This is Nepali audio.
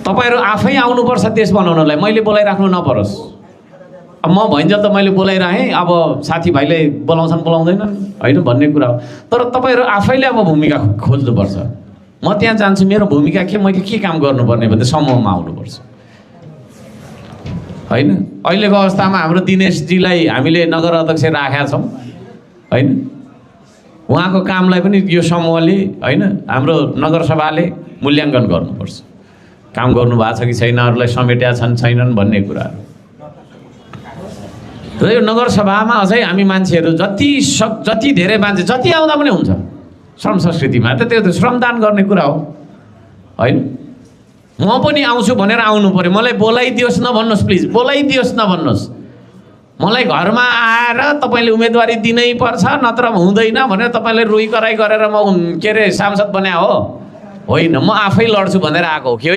तपाईहरु आफै आउनुपर्छ देश बनाउनलाई। मैले बोलाइराख्नु नपरोस्। अब म भइन्जेल त मैले बोलाइराखेँ, अब साथीभाइले बोलाउँछन् बोलाउँदैनन् होइन भन्ने कुरा हो। तर तपाईँहरू आफैले अब भूमिका खोज्नुपर्छ। म त्यहाँ जान्छु, मेरो भूमिका के, मैले के काम गर्नुपर्ने भन्दा समूहमा आउनुपर्छ होइन। अहिलेको अवस्थामा हाम्रो दिनेशजीलाई हामीले नगर अध्यक्ष राखेका छौँ होइन। उहाँको कामलाई पनि यो समूहले होइन, हाम्रो नगरसभाले मूल्याङ्कन गर्नुपर्छ। काम गर्नुभएको छ कि छैन, अरूलाई समेट्या छन् छैनन् भन्ने कुराहरू। र यो नगरसभामा अझै हामी मान्छेहरू जति धेरै मान्छे जति आउँदा पनि हुन्छ श्रम संस्कृतिमा त त्यो श्रमदान गर्ने कुरा हो होइन। म पनि आउँछु भनेर आउनु पर्यो। मलाई बोलाइदियोस् नभन्नुहोस् प्लिज, बोलाइदियोस् नभन्नुहोस्। मलाई घरमा आएर तपाईँले उम्मेदवारी दिनै पर्छ नत्र हुँदैन भनेर तपाईँले रुई कराई गरेर म के अरे सांसद बनाए हो होइन। म आफै लड्छु भनेर आएको हो।